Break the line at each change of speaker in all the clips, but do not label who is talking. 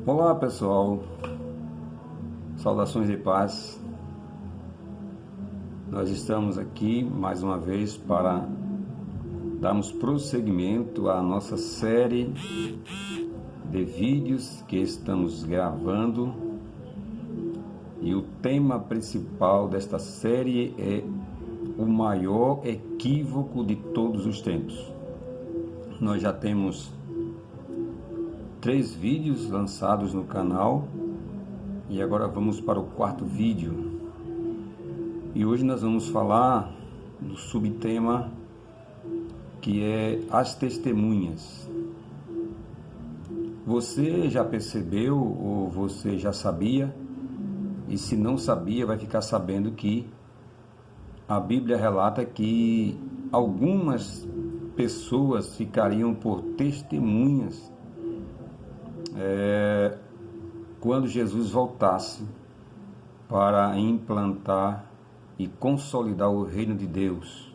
Olá pessoal, saudações e paz. Nós estamos aqui mais uma vez para darmos prosseguimento à nossa série de vídeos que estamos gravando, e o tema principal desta série é o maior equívoco de todos os tempos. Nós já temos 3 vídeos lançados no canal e agora vamos para o 4º vídeo. E hoje nós vamos falar do subtema que é as testemunhas. Você já percebeu ou você já sabia? E se não sabia, vai ficar sabendo que a Bíblia relata que algumas pessoas ficariam por testemunhas quando Jesus voltasse para implantar e consolidar o reino de Deus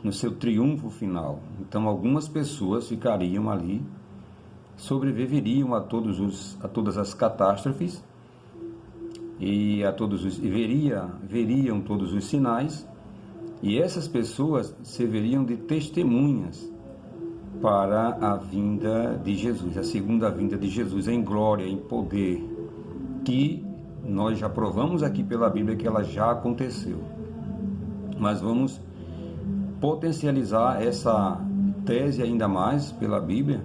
no seu triunfo final. Então algumas pessoas ficariam ali, sobreviveriam a todas as catástrofes e veriam todos os sinais, e essas pessoas serviriam de testemunhas para a vinda de Jesus, a segunda vinda de Jesus em glória, em poder, que nós já provamos aqui pela Bíblia que ela já aconteceu. Mas vamos potencializar essa tese ainda mais pela Bíblia,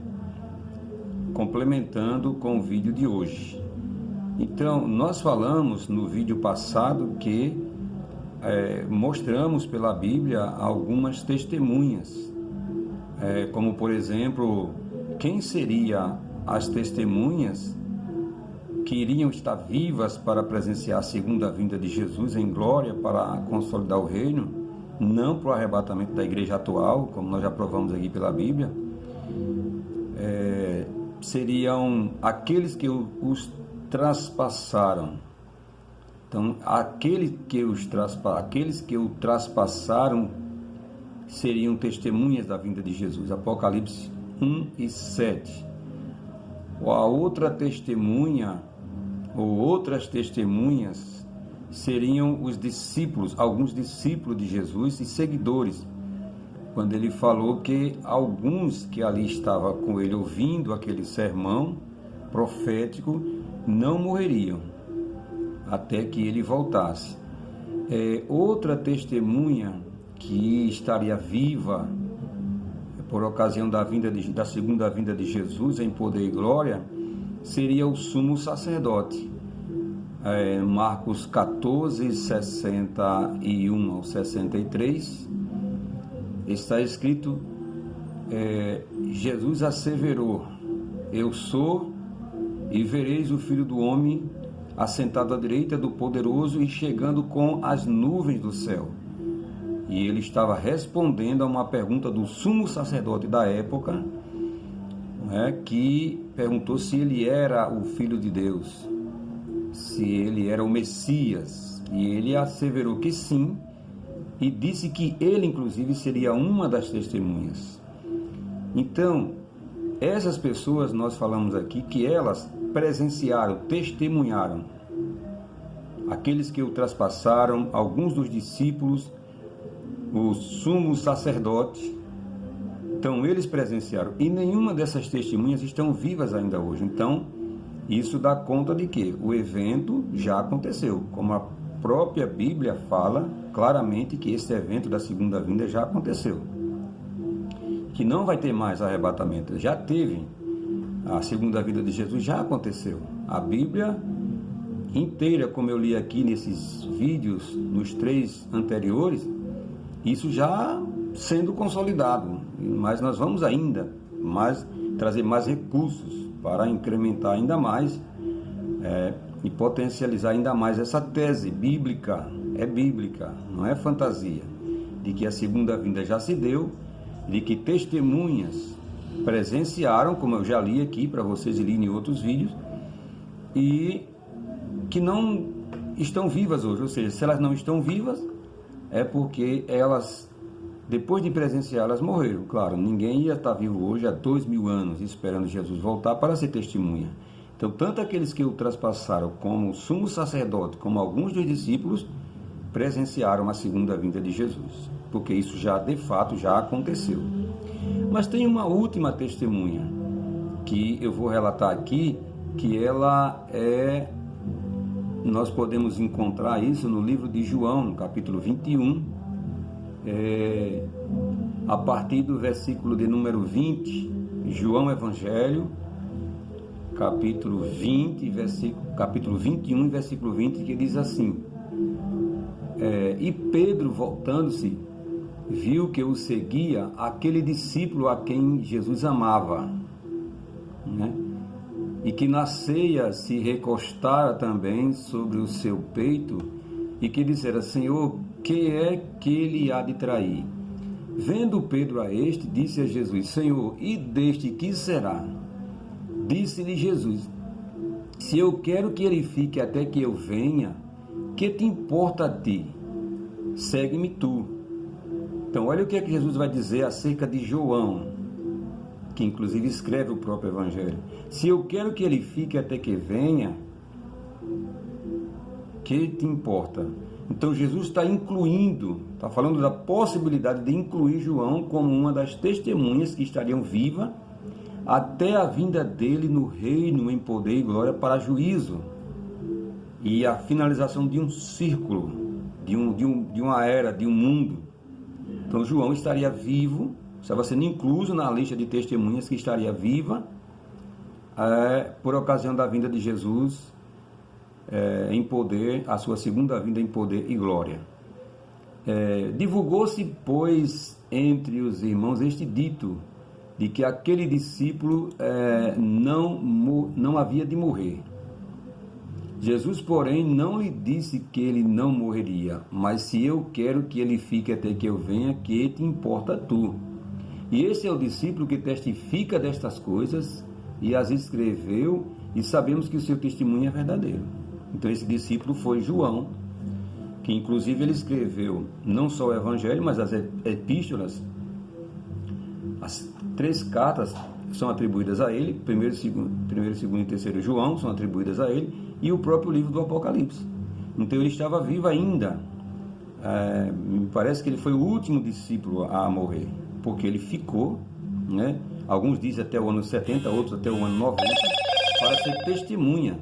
complementando com o vídeo de hoje. Então, nós falamos no vídeo passado que mostramos pela Bíblia algumas testemunhas, como por exemplo, quem seriam as testemunhas que iriam estar vivas para presenciar a segunda vinda de Jesus em glória para consolidar o reino, não para o arrebatamento da igreja atual, como nós já provamos aqui pela Bíblia. Seriam aqueles que os traspassaram. Então, aqueles que o traspassaram seriam testemunhas da vinda de Jesus. Apocalipse 1:7. A outra testemunha, ou outras testemunhas, seriam os discípulos, alguns discípulos de Jesus e seguidores, quando ele falou que alguns que ali estavam com ele ouvindo aquele sermão profético não morreriam até que ele voltasse. Outra testemunha que estaria viva por ocasião da segunda vinda de Jesus em poder e glória seria o sumo sacerdote. Marcos 14, 61 ao 63, está escrito: Jesus asseverou: eu sou, e vereis o Filho do Homem assentado à direita do Poderoso e chegando com as nuvens do céu. E ele estava respondendo a uma pergunta do sumo sacerdote da época, que perguntou se ele era o Filho de Deus, se ele era o Messias. E ele asseverou que sim, e disse que ele inclusive seria uma das testemunhas. Então, essas pessoas, nós falamos aqui que elas presenciaram, testemunharam. Aqueles que o traspassaram, alguns dos discípulos, o sumo sacerdote, então eles presenciaram, e nenhuma dessas testemunhas estão vivas ainda hoje. Então isso dá conta de que o evento já aconteceu, como a própria Bíblia fala claramente que esse evento da segunda vinda já aconteceu, que não vai ter mais arrebatamento. Já teve a segunda vinda de Jesus, já aconteceu. A Bíblia inteira, como eu li aqui nesses vídeos, nos 3 anteriores, isso já sendo consolidado, mas nós vamos ainda trazer mais recursos para incrementar ainda mais e potencializar ainda mais essa tese bíblica. É bíblica, não é fantasia, de que a segunda vinda já se deu, de que testemunhas presenciaram, como eu já li aqui para vocês e li em outros vídeos, e que não estão vivas hoje. Ou seja, se elas não estão vivas, é porque elas, depois de presenciar, elas morreram. Claro, ninguém ia estar vivo hoje há 2000 anos esperando Jesus voltar para ser testemunha. Então, tanto aqueles que o traspassaram, como o sumo sacerdote, como alguns dos discípulos, presenciaram a segunda vinda de Jesus, porque isso já, de fato, já aconteceu. Mas tem uma última testemunha, que eu vou relatar aqui, que ela nós podemos encontrar isso no livro de João, no capítulo 21, a partir do versículo de número 20, João Evangelho, capítulo 21, versículo 20, que diz assim: e Pedro, voltando-se, viu que o seguia aquele discípulo a quem Jesus amava, né? E que na ceia se recostara também sobre o seu peito, e que dissera: Senhor, que é que ele há de trair? Vendo Pedro a este, disse a Jesus: Senhor, e deste que será? Disse-lhe Jesus: se eu quero que ele fique até que eu venha, que te importa a ti? Segue-me tu. Então, olha o que é que Jesus vai dizer acerca de João, que inclusive escreve o próprio Evangelho. Se eu quero que ele fique até que venha, que te importa? Então, Jesus está está falando da possibilidade de incluir João como uma das testemunhas que estariam vivas até a vinda dele no reino em poder e glória para juízo e a finalização de um círculo, de uma era, de um mundo. Então João estaria vivo, estava sendo incluso na lista de testemunhas que estaria viva por ocasião da vinda de Jesus em poder, a sua segunda vinda em poder e glória. Divulgou-se, pois, entre os irmãos este dito, de que aquele discípulo não havia de morrer. Jesus, porém, não lhe disse que ele não morreria, mas se eu quero que ele fique até que eu venha, que te importa tu? E esse é o discípulo que testifica destas coisas e as escreveu, e sabemos que o seu testemunho é verdadeiro. Então esse discípulo foi João, que inclusive ele escreveu não só o Evangelho, mas as epístolas. As 3 cartas são atribuídas a ele, primeiro, segundo e terceiro João são atribuídas a ele, e o próprio livro do Apocalipse. Então ele estava vivo ainda. Me parece que ele foi o último discípulo a morrer, porque ele ficou, né? Alguns dizem até o ano 70, outros até o ano 90, para ser testemunha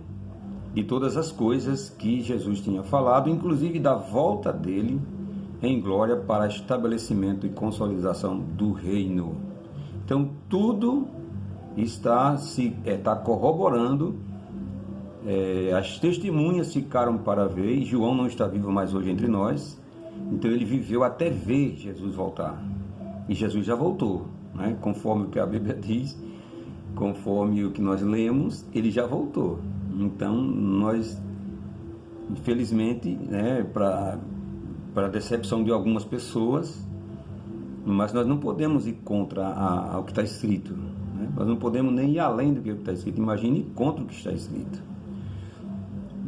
de todas as coisas que Jesus tinha falado, inclusive da volta dele em glória para estabelecimento e consolidação do reino. Então tudo está corroborando, as testemunhas ficaram para ver, e João não está vivo mais hoje entre nós, então ele viveu até ver Jesus voltar, e Jesus já voltou, né? Conforme o que a Bíblia diz, conforme o que nós lemos, ele já voltou. Então nós, infelizmente, para a decepção de algumas pessoas, mas nós não podemos ir contra o que está escrito, né? Nós não podemos nem ir além do que está escrito. Imagine ir contra o que está escrito.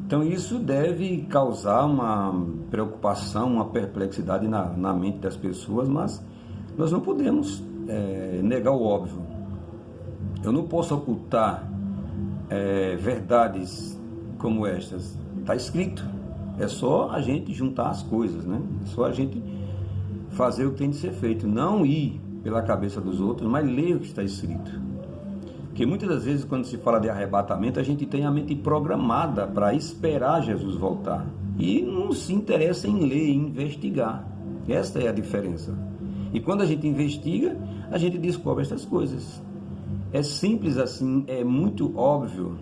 Então isso deve causar uma preocupação, uma perplexidade na mente das pessoas, mas nós não podemos negar o óbvio. Eu não posso ocultar verdades como estas. Está escrito. É só a gente juntar as coisas, né? É só a gente fazer o que tem de ser feito, não ir pela cabeça dos outros, mas ler o que está escrito. Porque muitas das vezes, quando se fala de arrebatamento, a gente tem a mente programada para esperar Jesus voltar e não se interessa em ler e investigar. Esta é a diferença. E quando a gente investiga, a gente descobre estas coisas. É simples assim, é muito óbvio.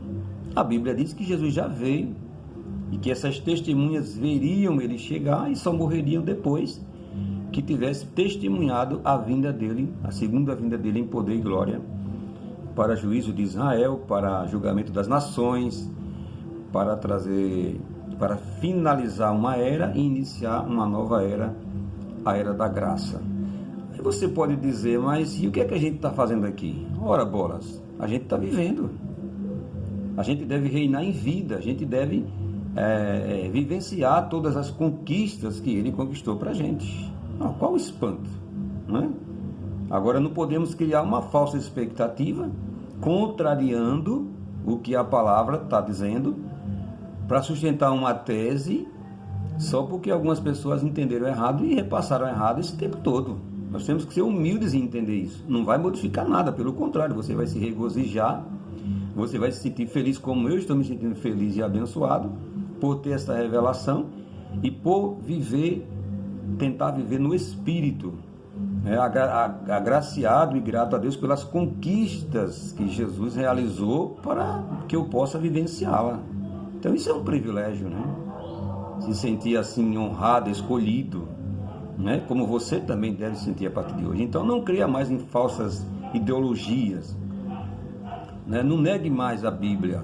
A Bíblia diz que Jesus já veio e que essas testemunhas veriam ele chegar e só morreriam depois que tivesse testemunhado a vinda dele, a segunda vinda dele em poder e glória, para juízo de Israel, para julgamento das nações, para finalizar uma era e iniciar uma nova era, a era da graça. Aí você pode dizer, mas e o que é que a gente está fazendo aqui? Ora, bolas, a gente está vivendo. A gente deve reinar em vida, a gente deve vivenciar todas as conquistas que ele conquistou para a gente. Qual o espanto, não é? Agora não podemos criar uma falsa expectativa, contrariando o que a palavra está dizendo para sustentar uma tese só porque algumas pessoas entenderam errado e repassaram errado esse tempo todo. Nós temos que ser humildes em entender isso. Não vai modificar nada, pelo contrário, você vai se regozijar, você vai se sentir feliz como eu estou me sentindo feliz e abençoado por ter essa revelação e por tentar viver no Espírito, agraciado e grato a Deus pelas conquistas que Jesus realizou para que eu possa vivenciá-la. Então isso é um privilégio, né? Se sentir assim honrado, escolhido, né? Como você também deve se sentir a partir de hoje. Então não creia mais em falsas ideologias, né? Não negue mais a Bíblia.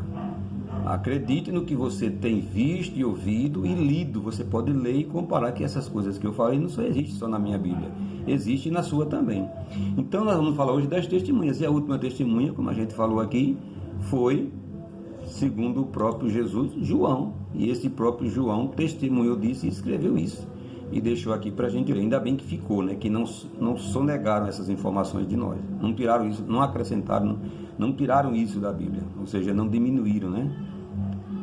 Acredite no que você tem visto e ouvido e lido. Você pode ler e comparar que essas coisas que eu falei não só existem só na minha Bíblia, existe na sua também. Então nós vamos falar hoje das testemunhas. E a última testemunha, como a gente falou aqui, foi, segundo o próprio Jesus, João. E esse próprio João testemunhou disso e escreveu isso. E deixou aqui para a gente ler. Ainda bem que ficou, né? Que não sonegaram essas informações de nós. Não tiraram isso, não acrescentaram, não tiraram isso da Bíblia. Ou seja, não diminuíram, né?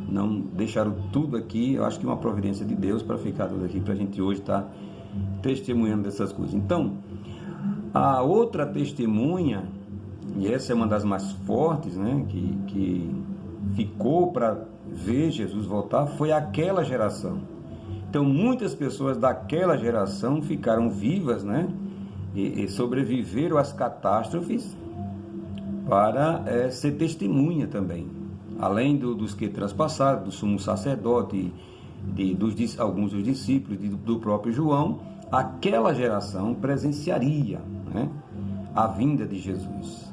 Não deixaram tudo aqui. Eu acho que uma providência de Deus para ficar tudo aqui, para a gente hoje estar testemunhando dessas coisas. Então, a outra testemunha, e essa é uma das mais fortes, né? Que ficou para ver Jesus voltar, foi aquela geração. Então muitas pessoas daquela geração ficaram vivas, né? E sobreviveram às catástrofes para ser testemunha também, além dos que transpassaram, do sumo sacerdote, alguns dos discípulos, do próprio João. Aquela geração presenciaria, né, a vinda de Jesus.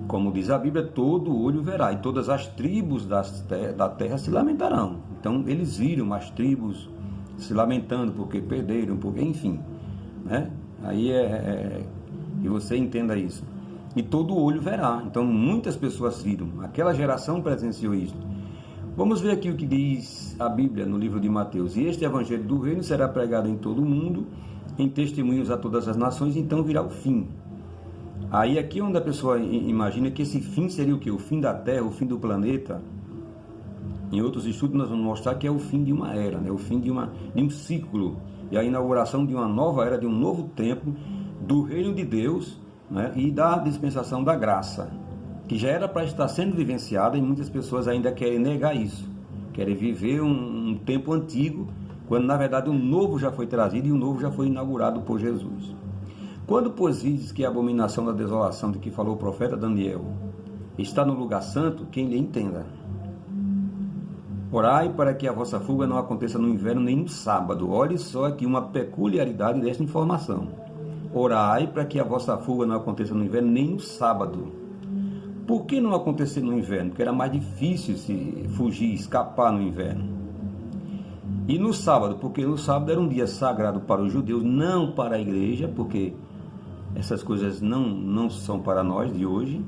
Como diz a Bíblia, todo olho verá, e todas as tribos da terra se lamentarão. Então eles viram as tribos se lamentando porque perderam, porque, enfim, né? Aí que você entenda isso. E todo olho verá. Então muitas pessoas viram, aquela geração presenciou isso. Vamos ver aqui o que diz a Bíblia no livro de Mateus. E este evangelho do reino será pregado em todo o mundo, em testemunhos a todas as nações, então virá o fim. Aí aqui onde a pessoa imagina que esse fim seria o quê? O fim da Terra, o fim do planeta. Em outros estudos nós vamos mostrar que é o fim de uma era, né? O fim de um ciclo, e a inauguração de uma nova era, de um novo tempo, do reino de Deus, né? E da dispensação da graça, que já era para estar sendo vivenciada, e muitas pessoas ainda querem negar isso, querem viver um tempo antigo, quando na verdade o novo já foi trazido e o novo já foi inaugurado por Jesus. Quando, pois, vides que a abominação da desolação de que falou o profeta Daniel está no lugar santo, quem lhe entenda. Orai para que a vossa fuga não aconteça no inverno nem no sábado. Olhe só aqui uma peculiaridade desta informação. Orai para que a vossa fuga não aconteça no inverno nem no sábado. Por que não acontecer no inverno? Porque era mais difícil se fugir, escapar no inverno. E no sábado, porque no sábado era um dia sagrado para os judeus, não para a igreja, porque essas coisas não são para nós de hoje,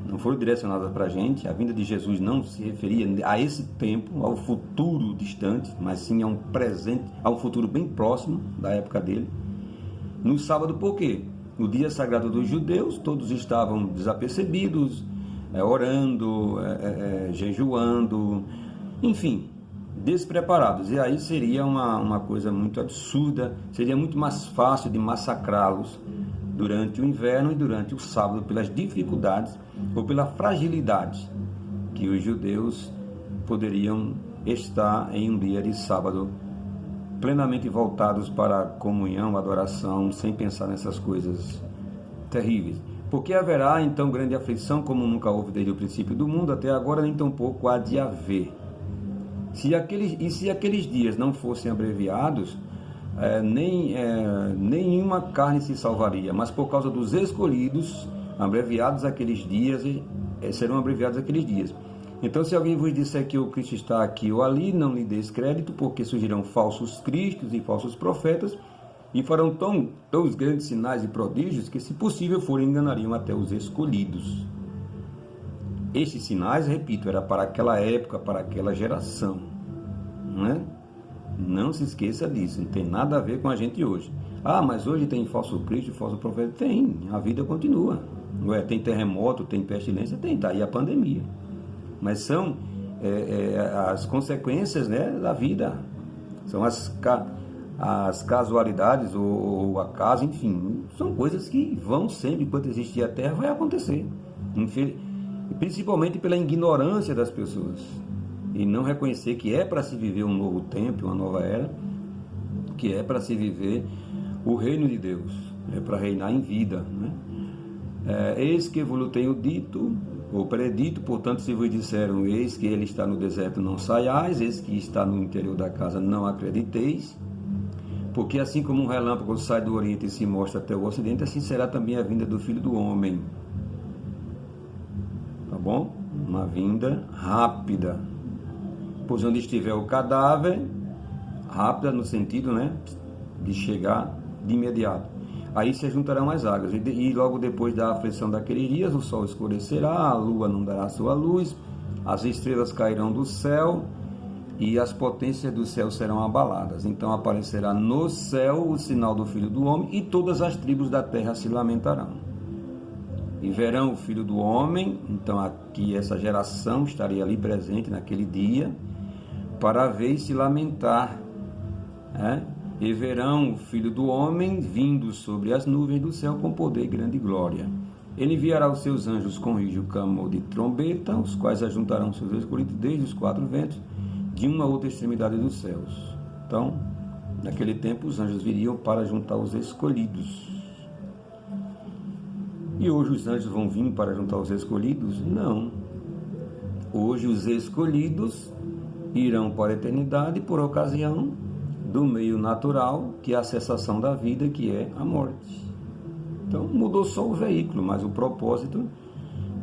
não foram direcionadas para a gente. A vinda de Jesus não se referia a esse tempo, ao futuro distante, mas sim a um presente, a um futuro bem próximo da época dele. No sábado, por quê? No dia sagrado dos judeus, todos estavam desapercebidos, orando, jejuando, enfim, despreparados. E aí seria uma coisa muito absurda, seria muito mais fácil de massacrá-los durante o inverno e durante o sábado, pelas dificuldades ou pela fragilidade que os judeus poderiam estar em um dia de sábado, plenamente voltados para a comunhão, adoração, sem pensar nessas coisas terríveis. Porque haverá então grande aflição, como nunca houve desde o princípio do mundo até agora, nem tampouco há de haver. Se aqueles dias não fossem abreviados, nenhuma carne se salvaria, mas por causa dos escolhidos, abreviados aqueles dias, serão abreviados aqueles dias. Então, se alguém vos disser que o Cristo está aqui ou ali, não lhe dê crédito, porque surgirão falsos cristos e falsos profetas, e farão tão grandes sinais e prodígios, que, se possível for, enganariam até os escolhidos. Estes sinais, repito, era para aquela época, para aquela geração, né? Não se esqueça disso, não tem nada a ver com a gente hoje. Ah, mas hoje tem falso Cristo, falso profeta? Tem, a vida continua. Tem terremoto, tem pestilência? Tem, está aí a pandemia. mas são as consequências, né, da vida, são as casualidades ou acaso, enfim, são coisas que vão sempre, enquanto existir a Terra, vai acontecer, principalmente pela ignorância das pessoas, e não reconhecer que é para se viver um novo tempo, uma nova era, que é para se viver o reino de Deus, é para reinar em vida, né? Eis que vos tenho dito, ou predito, portanto, se vos disseram, eis que ele está no deserto, não saiais, eis que está no interior da casa, não acrediteis, porque assim como um relâmpago sai do Oriente e se mostra até o Ocidente, assim será também a vinda do Filho do Homem. Tá bom? Uma vinda rápida. Pois onde estiver o cadáver, rápida no sentido, né, de chegar de imediato. Aí se juntarão as águas, e logo depois da aflição daqueles dias, o sol escurecerá, a lua não dará sua luz, as estrelas cairão do céu, e as potências do céu serão abaladas. Então aparecerá no céu o sinal do Filho do Homem, e todas as tribos da terra se lamentarão. E verão o Filho do Homem, então aqui essa geração estaria ali presente naquele dia, para ver e se lamentar, né? E verão o Filho do Homem vindo sobre as nuvens do céu com poder e grande glória. Ele enviará os seus anjos com rígido clamor de trombeta, os quais ajuntarão seus escolhidos desde os quatro ventos, de uma a outra extremidade dos céus. Então, naquele tempo, os anjos viriam para juntar os escolhidos. E hoje os anjos vão vir para juntar os escolhidos? Não. Hoje os escolhidos irão para a eternidade por ocasião do meio natural, que é a cessação da vida, que é a morte. Então mudou só o veículo, mas o propósito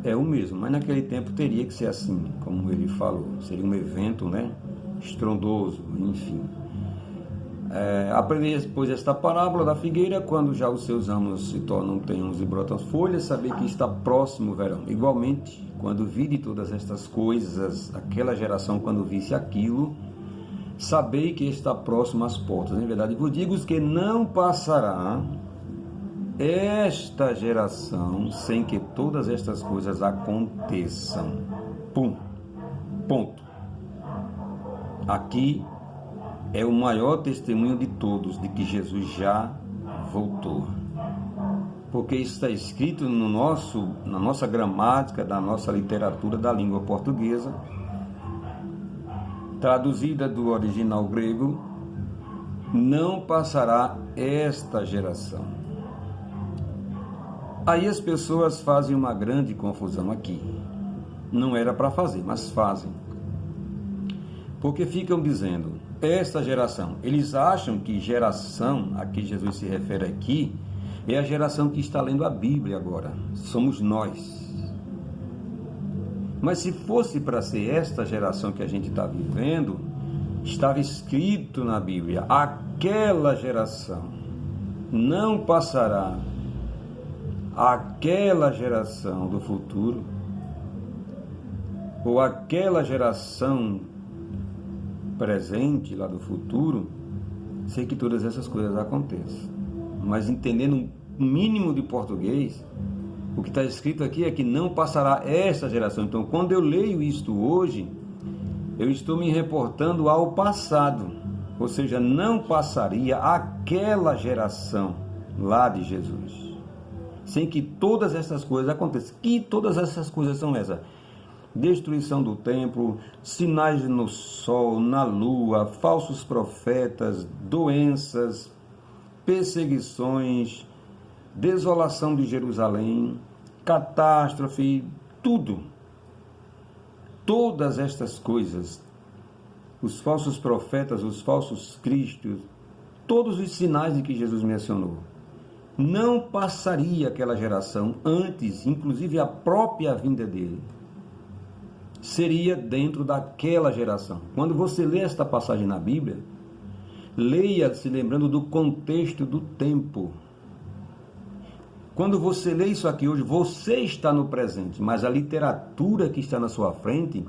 é o mesmo. Mas naquele tempo teria que ser assim, como ele falou. Seria um evento, né, estrondoso, enfim. Aprender, pois, esta parábola da figueira, quando já os seus ramos se tornam tenros e brotam folhas, saber que está próximo o verão. Igualmente, quando vide todas estas coisas, aquela geração, quando visse aquilo, sabei que está próximo às portas. Em verdade, vos digo que não passará esta geração sem que todas estas coisas aconteçam. Ponto. Aqui é o maior testemunho de todos de que Jesus já voltou. Porque está escrito na nossa gramática, na nossa literatura da língua portuguesa, traduzida do original grego, não passará esta geração. Aí as pessoas fazem uma grande confusão aqui. Não era para fazer, mas fazem. Porque ficam dizendo, esta geração. Eles acham que geração, a que Jesus se refere aqui, é a geração que está lendo a Bíblia agora. Somos nós. Mas se fosse para ser esta geração que a gente está vivendo, estava escrito na Bíblia, aquela geração não passará, aquela geração do futuro, ou aquela geração presente lá do futuro, sei que todas essas coisas aconteçam. Mas entendendo um mínimo de português, o que está escrito aqui é que não passará essa geração. Então, quando eu leio isto hoje, eu estou me reportando ao passado. Ou seja, não passaria aquela geração lá de Jesus, sem que todas essas coisas aconteçam. Que todas essas coisas são essas? Destruição do templo, sinais no sol, na lua, falsos profetas, doenças, perseguições, desolação de Jerusalém, catástrofe, tudo. Todas estas coisas, os falsos profetas, os falsos cristos, todos os sinais de que Jesus mencionou, não passaria aquela geração antes, inclusive a própria vinda dele. Seria dentro daquela geração. Quando você lê esta passagem na Bíblia, leia se lembrando do contexto do tempo. Quando você lê isso aqui hoje, você está no presente, mas a literatura que está na sua frente,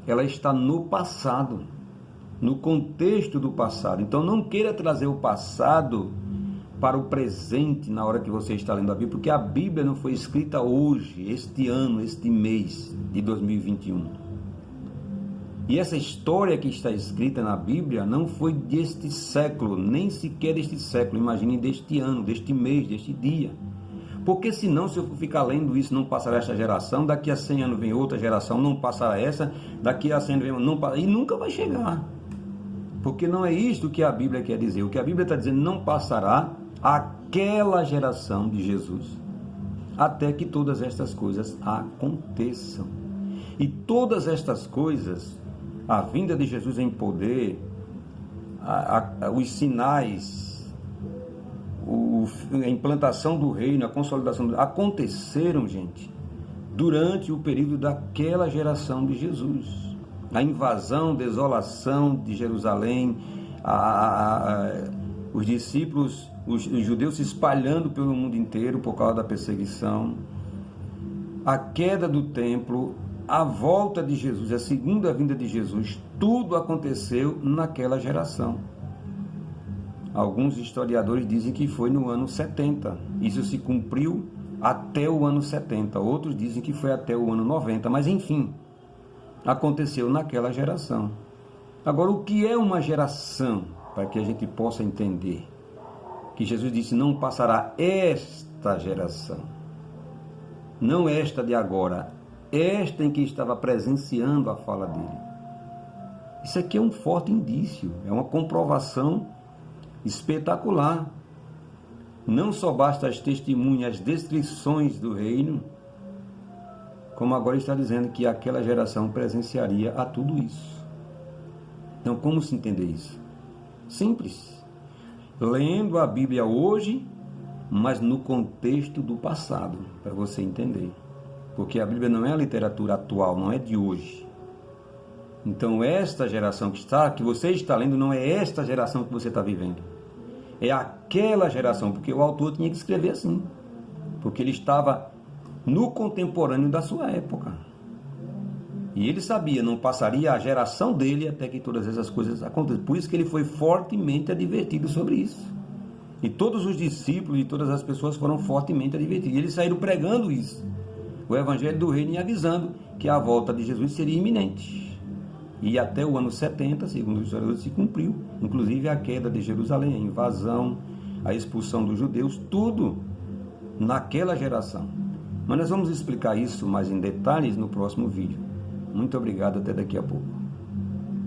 ela está no passado, no contexto do passado. Então não queira trazer o passado para o presente na hora que você está lendo a Bíblia, porque a Bíblia não foi escrita hoje, este ano, este mês de 2021. E essa história que está escrita na Bíblia não foi deste século, nem sequer deste século, imagine deste ano, deste mês, deste dia. Porque senão, se eu ficar lendo isso, não passará esta geração, daqui a 100 anos vem outra geração, não passará essa, daqui a 100 anos vem não passará, e nunca vai chegar. Porque não é isto que a Bíblia quer dizer. O que a Bíblia está dizendo, não passará aquela geração de Jesus, até que todas estas coisas aconteçam. E todas estas coisas, a vinda de Jesus em poder, os sinais, a implantação do reino, a consolidação, aconteceram, gente, durante o período daquela geração de Jesus. A invasão, desolação de Jerusalém, os discípulos, os judeus se espalhando pelo mundo inteiro por causa da perseguição, a queda do templo, a volta de Jesus, a segunda vinda de Jesus, tudo aconteceu naquela geração. Alguns historiadores dizem que foi no ano 70. Isso se cumpriu até o ano 70. Outros dizem que foi até o ano 90. Mas enfim, aconteceu naquela geração. Agora, o que é uma geração? Para que a gente possa entender. Que Jesus disse, não passará esta geração. Não esta de agora. Esta em que estava presenciando a fala dele. Isso aqui é um forte indício, é uma comprovação espetacular. Não só basta as testemunhas, as descrições do reino, como agora está dizendo que aquela geração presenciaria a tudo isso. Então, como se entender isso? Simples. Lendo a Bíblia hoje, mas no contexto do passado, para você entender. Porque a Bíblia não é a literatura atual, não é de hoje. Então, esta geração que você está lendo, não é esta geração que você está vivendo. É aquela geração, porque o autor tinha que escrever assim. Porque ele estava no contemporâneo da sua época. E ele sabia, não passaria a geração dele até que todas essas coisas acontecessem. Por isso que ele foi fortemente advertido sobre isso. E todos os discípulos e todas as pessoas foram fortemente advertidos. E eles saíram pregando isso. O Evangelho do Reino e avisando que a volta de Jesus seria iminente. E até o ano 70, segundo os historiadores, se cumpriu. Inclusive a queda de Jerusalém, a invasão, a expulsão dos judeus, tudo naquela geração. Mas nós vamos explicar isso mais em detalhes no próximo vídeo. Muito obrigado, até daqui a pouco.